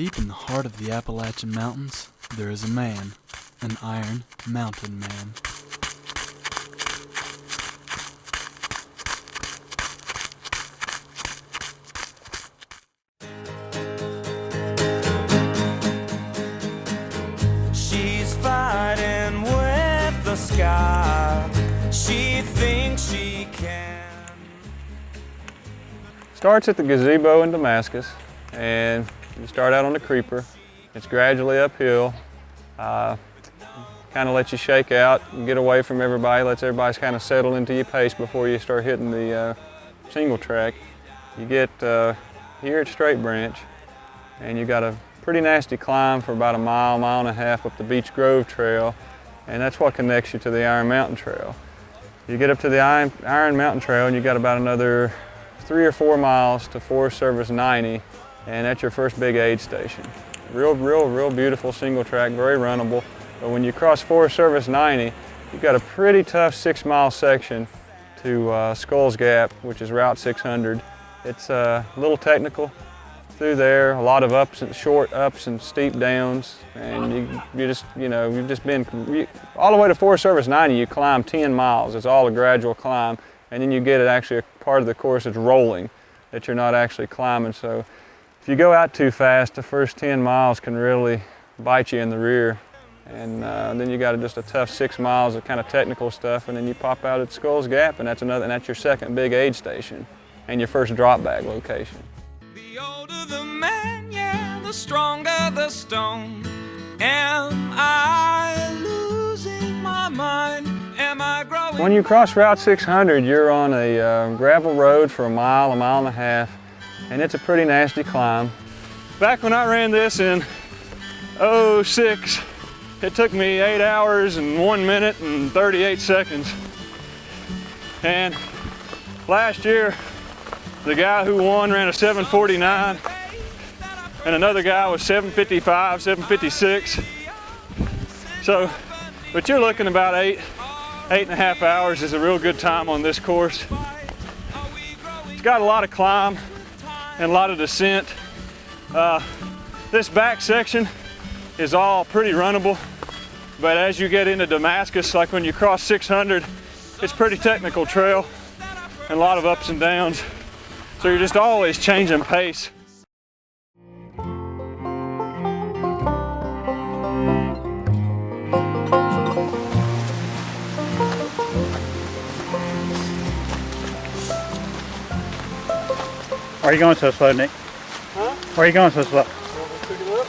Deep in the heart of the Appalachian Mountains, there is a man, an Iron Mountain Man. She's fighting with the sky. She thinks she can. Starts at the gazebo in Damascus, and you start out on the creeper. It's gradually uphill. Kind of lets you shake out and get away from everybody, lets everybody kind of settle into your pace before you start hitting the single track. You get here at Straight Branch, and you got a pretty nasty climb for about a mile, mile and a half up the Beach Grove Trail, and that's what connects you to the Iron Mountain Trail. You get up to the Iron Mountain Trail, and you got about another 3 or 4 miles to Forest Service 90, and that's your first big aid station. Real beautiful single track, very runnable. But when you cross Forest Service 90, you've got a pretty tough 6-mile section to Skulls Gap, which is Route 600. It's a little technical through there, a lot of short ups and steep downs, and you've just been all the way to Forest Service 90. You climb 10 miles. It's all a gradual climb, and then you get actually a part of the course that's rolling, that you're not actually climbing. So if you go out too fast, the first 10 miles can really bite you in the rear. And then you got just a tough 6 miles of kind of technical stuff, and then you pop out at Skulls Gap, and that's your second big aid station and your first drop bag location. The older the man, yeah, the stronger the stone. Am I losing my mind? Am I growing? When you cross Route 600, you're on a gravel road for a mile and a half, and it's a pretty nasty climb. Back when I ran this in 06, it took me 8 hours and 1 minute and 38 seconds. And last year, the guy who won ran a 7:49, and another guy was 7:55, 7:56. So, but you're looking about 8.5 hours is a real good time on this course. It's got a lot of climb and a lot of descent. This back section is all pretty runnable, but as you get into Damascus, like when you cross 600, it's pretty technical trail and a lot of ups and downs. So you're just always changing pace. Why are you going so slow, Nick? Huh? Why are you going so slow? Pick it up.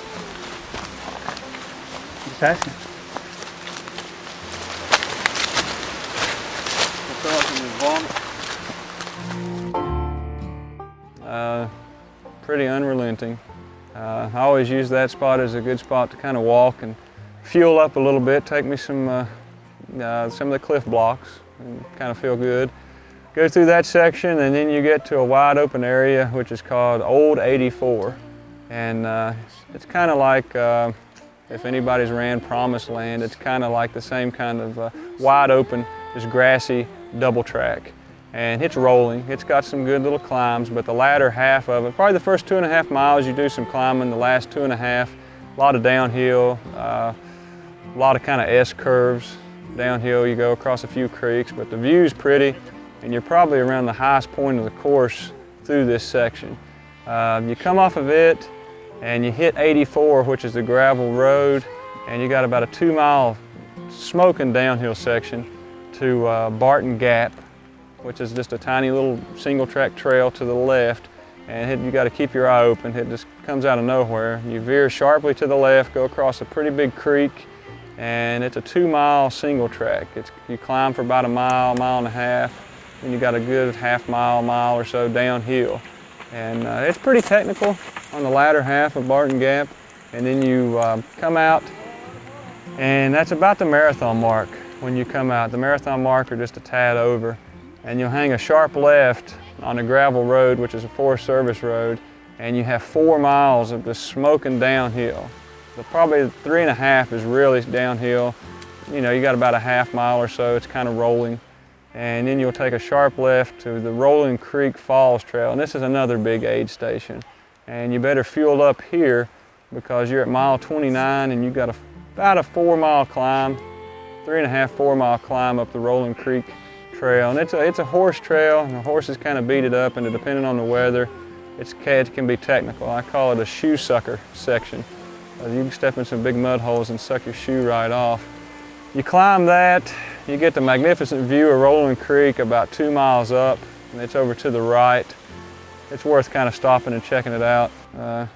Just asking. Pretty unrelenting. I always use that spot as a good spot to kind of walk and fuel up a little bit, take me some of the cliff blocks and kind of feel good. Go through that section, and then you get to a wide open area which is called Old 84. And it's kind of like, if anybody's ran Promised Land, it's kind of like the same kind of wide open, just grassy double track. And it's rolling. It's got some good little climbs, but the latter half of it, probably the first 2.5 miles, you do some climbing. The last 2.5, a lot of downhill, a lot of kind of S curves downhill. You go across a few creeks, but the view's pretty, and you're probably around the highest point of the course through this section. You come off of it, and you hit 84, which is the gravel road, and you got about a 2-mile smoking downhill section to Barton Gap, which is just a tiny little single track trail to the left, and you got to keep your eye open. It just comes out of nowhere. You veer sharply to the left, go across a pretty big creek, and it's a 2-mile single track. You climb for about a mile, mile and a half, and you got a good mile or so downhill. And it's pretty technical on the latter half of Barton Gap, and then you come out, and that's about the marathon mark when you come out. The marathon mark are just a tad over. And you'll hang a sharp left on a gravel road, which is a Forest Service road, and you have 4 miles of just smoking downhill. So probably 3.5 is really downhill. You know, you got about a half mile or so, it's kind of rolling. And then you'll take a sharp left to the Rolling Creek Falls Trail, and this is another big aid station. And you better fuel up here because you're at mile 29 and you've got about a 4-mile climb, 3.5, 4-mile climb up the Rolling Creek trail. And it's a horse trail, and the horses kind of beat it up, and depending on the weather, it can be technical. I call it a shoe sucker section. You can step in some big mud holes and suck your shoe right off. You climb that, you get the magnificent view of Rolling Creek about 2 miles up, and it's over to the right. It's worth kind of stopping and checking it out,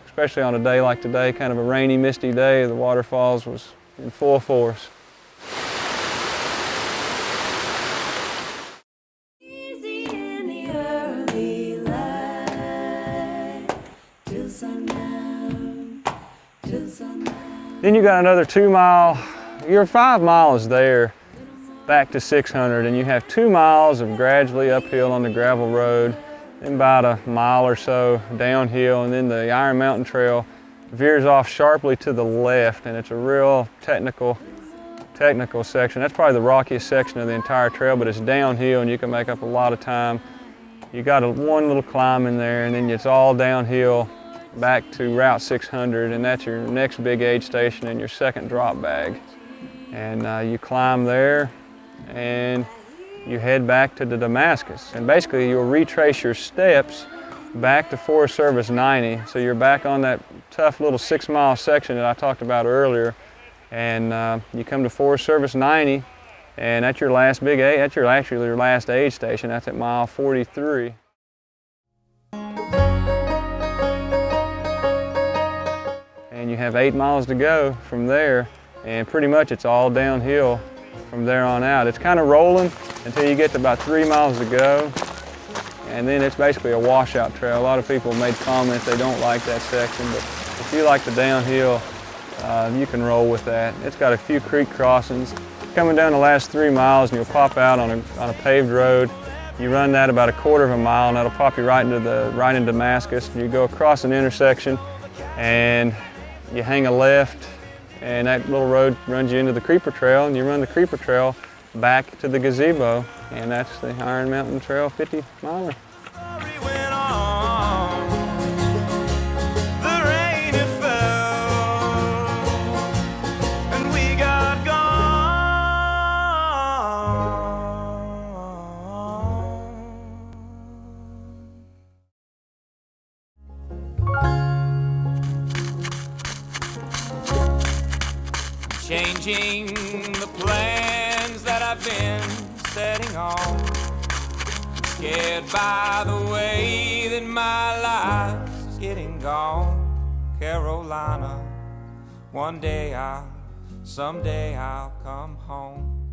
especially on a day like today, kind of a rainy, misty day. The waterfalls was in full force. Then you got another 2 mile, you're 5 miles there, back to 600, and you have 2 miles of gradually uphill on the gravel road, and about a mile or so downhill, and then the Iron Mountain Trail veers off sharply to the left, and it's a real technical section. That's probably the rockiest section of the entire trail, but it's downhill and you can make up a lot of time. You got one little climb in there, and then it's all downhill back to Route 600, and that's your next big aid station and your second drop bag. And you climb there and you head back to the Damascus. And basically you'll retrace your steps back to Forest Service 90. So you're back on that tough little 6-mile section that I talked about earlier. And you come to Forest Service 90, and that's your last big aid, that's actually your last aid station. That's at mile 43. And you have 8 miles to go from there, and pretty much it's all downhill from there on out. It's kind of rolling until you get to about 3 miles to go, and then it's basically a washout trail. A lot of people made comments they don't like that section, but if you like the downhill, you can roll with that. It's got a few creek crossings. Coming down the last 3 miles, and you'll pop out on a paved road. You run that about a 1/4 of a mile, and that'll pop you right in Damascus. You go across an intersection, and you hang a left, and that little road runs you into the Creeper Trail, and you run the Creeper Trail back to the gazebo, and that's the Iron Mountain Trail 50-miler. Changing the plans that I've been setting on. Scared by the way that my life's getting gone. Carolina, someday I'll come home.